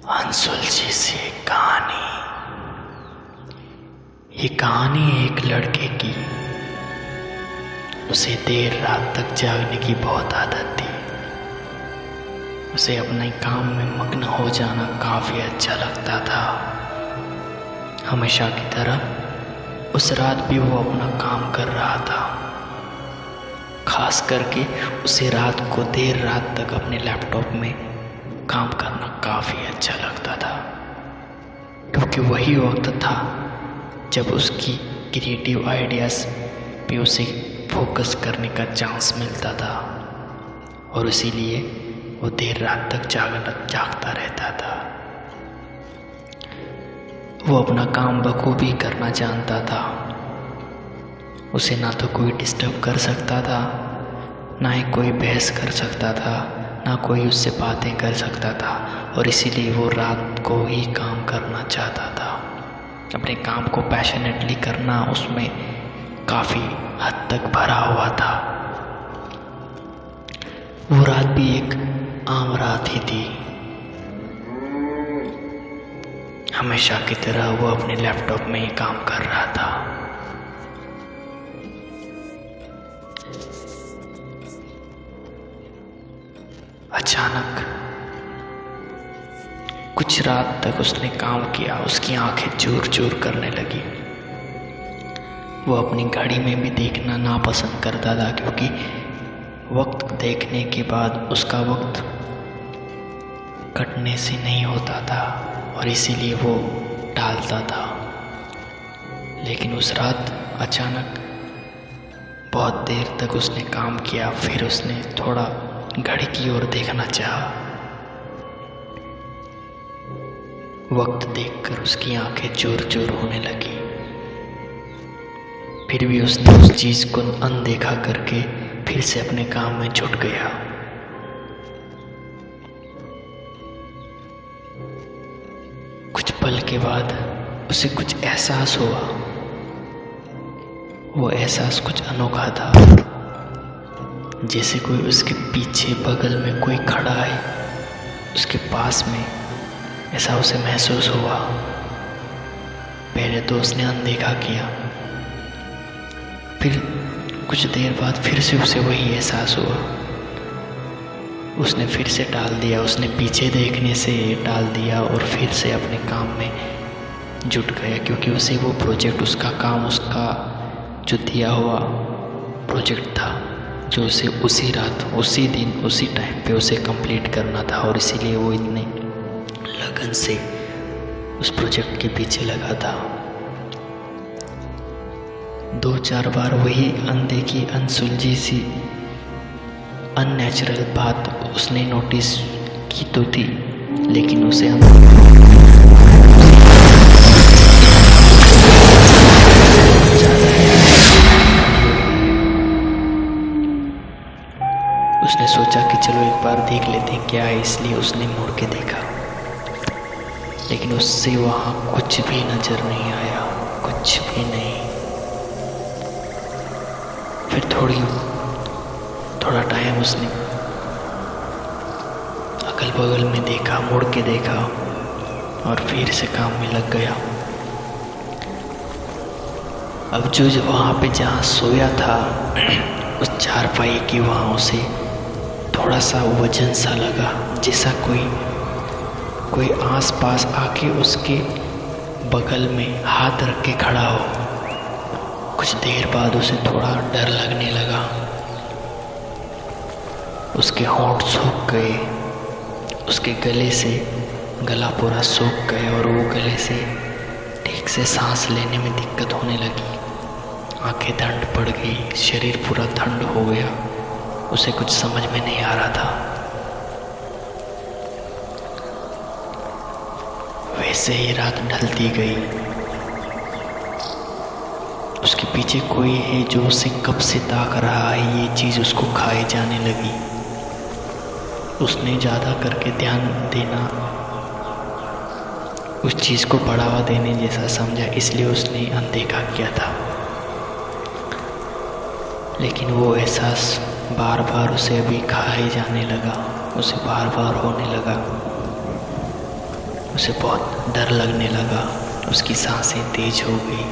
अनसुलझी सी एक कहानी। ये कहानी एक लड़के की। उसे देर रात तक जागने की बहुत आदत थी। उसे अपने काम में मग्न हो जाना काफी अच्छा लगता था। हमेशा की तरह उस रात भी वो अपना काम कर रहा था। खास करके उसे रात को देर रात तक अपने लैपटॉप में काम करना काफ़ी अच्छा लगता था, क्योंकि वही वक्त था जब उसकी क्रिएटिव आइडियाज़ पे उसे फोकस करने का चांस मिलता था, और इसीलिए वो देर रात तक जागता रहता था। वो अपना काम बखूबी करना जानता था। उसे ना तो कोई डिस्टर्ब कर सकता था, ना ही कोई बहस कर सकता था, ना कोई उससे बातें कर सकता था, और इसीलिए वो रात को ही काम करना चाहता था। अपने काम को पैशनेटली करना उसमें काफ़ी हद तक भरा हुआ था। वो रात भी एक आम रात ही थी। हमेशा की तरह वो अपने लैपटॉप में ही काम कर रहा था। अचानक कुछ रात तक उसने काम किया, उसकी आंखें चूर चूर करने लगी। वो अपनी घड़ी में भी देखना नापसंद करता था, क्योंकि वक्त देखने के बाद उसका वक्त कटने से नहीं होता था, और इसीलिए वो टालता था। लेकिन उस रात अचानक बहुत देर तक उसने काम किया। फिर उसने थोड़ा घड़ी की ओर देखना चाहा। वक्त देखकर उसकी आंखें चूर चूर होने लगी। फिर भी उसने उस चीज को अनदेखा करके फिर से अपने काम में जुट गया। कुछ पल के बाद उसे कुछ एहसास हुआ। वो एहसास कुछ अनोखा था, जैसे कोई उसके पीछे बगल में कोई खड़ा है, उसके पास में, ऐसा उसे महसूस हुआ। पहले तो उसने अनदेखा किया, फिर कुछ देर बाद फिर से उसे वही एहसास हुआ। उसने फिर से टाल दिया, उसने पीछे देखने से टाल दिया और फिर से अपने काम में जुट गया, क्योंकि उसे वो प्रोजेक्ट, उसका काम, उसका जो दिया हुआ प्रोजेक्ट था, जो उसे उसी रात, उसी दिन, उसी टाइम पे उसे कंप्लीट करना था, और इसीलिए वो इतने लगन से उस प्रोजेक्ट के पीछे लगा था। 2-4 बार वही अनदेखी, अनसुलझी सी, अननेचुरल बात उसने नोटिस की तो थी, लेकिन उसे उसने सोचा कि चलो एक बार देख लेते हैं क्या है, इसलिए उसने मुड़ के देखा। लेकिन उससे वहाँ कुछ भी नजर नहीं आया, कुछ भी नहीं। फिर थोड़ा टाइम उसने अगल बगल में देखा, मुड़ के देखा, और फिर से काम में लग गया। अब जो वहाँ पे जहाँ सोया था, उस चारपाई की, वहाँ उसे थोड़ा सा वजन सा लगा, जैसा कोई आस पास आके उसके बगल में हाथ रख के खड़ा हो। कुछ देर बाद उसे थोड़ा डर लगने लगा। उसके होंठ सूख गए, उसके गले से गला पूरा सूख गया, और वो गले से ठीक से सांस लेने में दिक्कत होने लगी। आंखें ठंड पड़ गई, शरीर पूरा ठंड हो गया। उसे कुछ समझ में नहीं आ रहा था। वैसे ही रात ढलती गई। उसके पीछे कोई है जो उसे कब से ताक रहा है, ये चीज़ उसको खाए जाने लगी। उसने ज़्यादा करके ध्यान देना उस चीज़ को बढ़ावा देने जैसा समझा, इसलिए उसने अनदेखा किया था। लेकिन वो एहसास बार बार उसे अभी खाए जाने लगा, उसे बार बार होने लगा। उसे बहुत डर लगने लगा। उसकी सांसें तेज हो गई।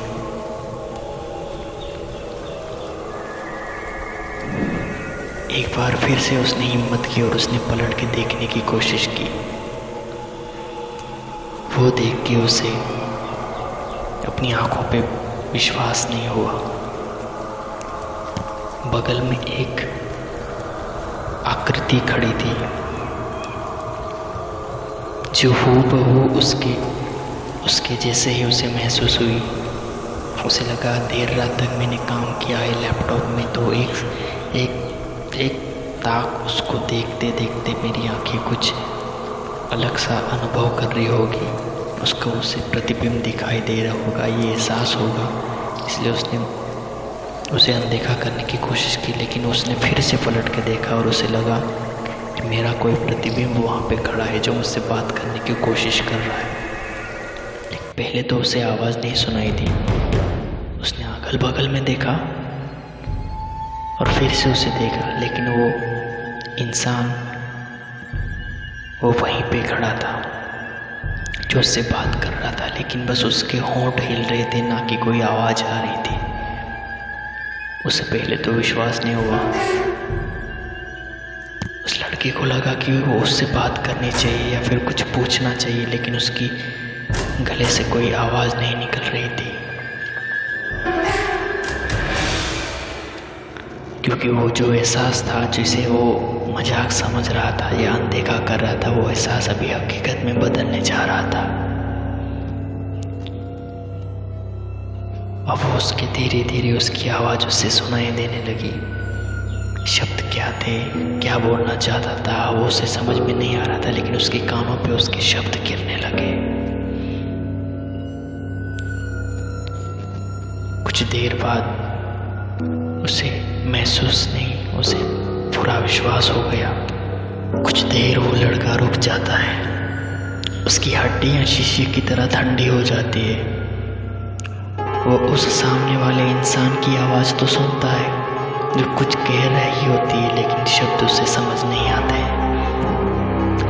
एक बार फिर से उसने हिम्मत की और उसने पलट के देखने की कोशिश की। वो देख के उसे अपनी आंखों पे विश्वास नहीं हुआ। बगल में एक आकृति खड़ी थी जो हूबहू उसके जैसे ही उसे महसूस हुई। उसे लगा देर रात तक मैंने काम किया है लैपटॉप में, तो एक ताक उसको देखते देखते मेरी आंखें कुछ अलग सा अनुभव कर रही होगी। उसको उसे प्रतिबिंब दिखाई दे रहा होगा, ये एहसास होगा। इसलिए उसने उसे अनदेखा करने की कोशिश की, लेकिन उसने फिर से पलट के देखा और उसे लगा कि मेरा कोई प्रतिबिंब वहाँ पे खड़ा है जो मुझसे बात करने की कोशिश कर रहा है। लेकिन पहले तो उसे आवाज़ नहीं सुनाई दी। उसने अगल बगल में देखा और फिर से उसे देखा, लेकिन वो इंसान वो वहीं पे खड़ा था जो उससे बात कर रहा था, लेकिन बस उसके होंठ हिल रहे थे, ना कि कोई आवाज़ आ रही थी। उसे पहले तो विश्वास नहीं हुआ। उस लड़के को लगा कि वो उससे बात करनी चाहिए या फिर कुछ पूछना चाहिए, लेकिन उसकी गले से कोई आवाज़ नहीं निकल रही थी, क्योंकि वो जो एहसास था जिसे वो मजाक समझ रहा था या अनदेखा कर रहा था, वो एहसास अभी हकीकत में बदलने जा रहा था। अब उसके धीरे धीरे उसकी आवाज़ उससे सुनाई देने लगी। शब्द क्या थे, क्या बोलना चाहता था, वो उसे समझ में नहीं आ रहा था, लेकिन उसके कानों पे उसके शब्द गिरने लगे। कुछ देर बाद उसे महसूस नहीं, उसे पूरा विश्वास हो गया। कुछ देर वो लड़का रुक जाता है। उसकी हड्डियां शीशे की तरह ठंडी हो जाती है। वो उस सामने वाले इंसान की आवाज़ तो सुनता है जो कुछ कह रही होती है, लेकिन शब्द उसे समझ नहीं आते।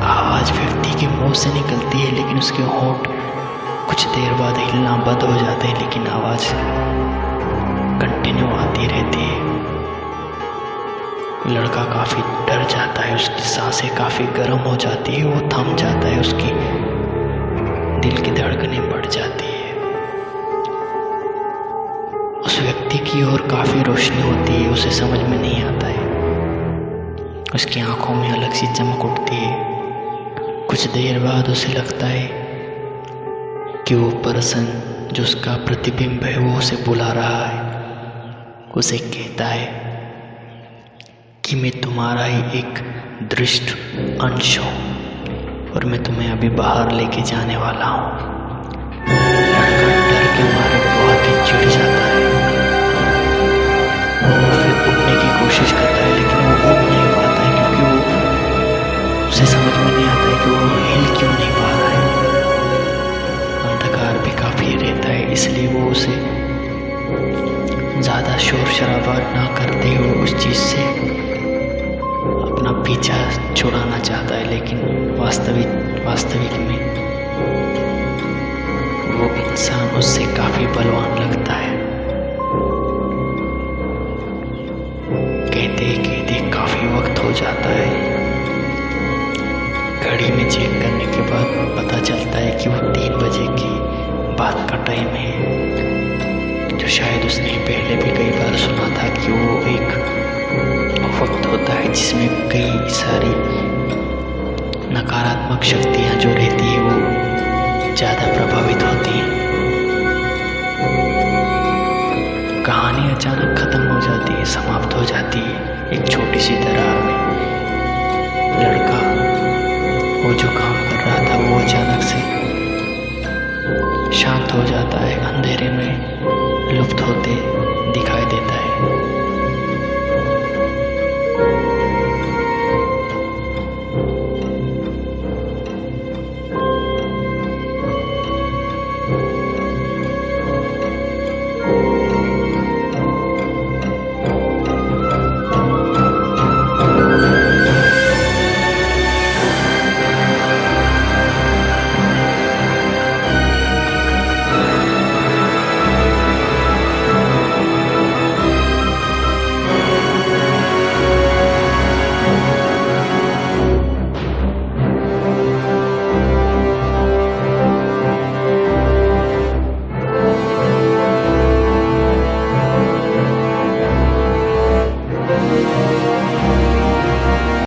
आवाज़ व्यक्ति के मुंह से निकलती है, लेकिन उसके होंठ कुछ देर बाद हिलना बंद हो जाते हैं, लेकिन आवाज़ कंटिन्यू आती रहती है। लड़का काफ़ी डर जाता है, उसकी सांसें काफ़ी गर्म हो जाती है, वो थम जाता है, उसकी दिल की धड़कनें बढ़ जाती है। उस व्यक्ति की ओर काफ़ी रोशनी होती है, उसे समझ में नहीं आता है। उसकी आंखों में अलग सी चमक उठती है। कुछ देर बाद उसे लगता है कि वो पर्सन जो उसका प्रतिबिंब है वो उसे बुला रहा है। उसे कहता है कि मैं तुम्हारा ही एक दृष्ट अंश हूँ और मैं तुम्हें अभी बाहर लेके जाने वाला हूँ। लड़का डर के मारे बहुत ही चिढ़ जाता है। वो फिर उठने की कोशिश करता है, लेकिन वो उठ नहीं पाता है, क्योंकि वो उसे समझ में नहीं आता है कि वो हिल क्यों नहीं पा रहा है। अंधकार भी काफ़ी रहता है, इसलिए वो उसे ज़्यादा शोर शराबा ना करते हुए उस चीज़ से अपना पीछा छुड़ाना चाहता है, लेकिन वास्तविक में वो इंसान उससे काफ़ी बलवान लगता है। कहते कहते काफ़ी वक्त हो जाता है। घड़ी में चेक करने के बाद पता चलता है कि वो 3 बजे की बात का टाइम है, जो शायद उसने पहले भी कई बार सुना था कि वो एक वक्त होता है जिसमें कई सारी नकारात्मक शक्तियाँ जो रहती है वो ज़्यादा प्रभावित होती हैं। कहानी अचानक ख़त्म हो जाती है, समाप्त हो जाती है एक छोटी सी दरार में। लड़का वो जो काम कर रहा था वो अचानक से शांत हो जाता है, अंधेरे में लुप्त होते दिखाई देता है।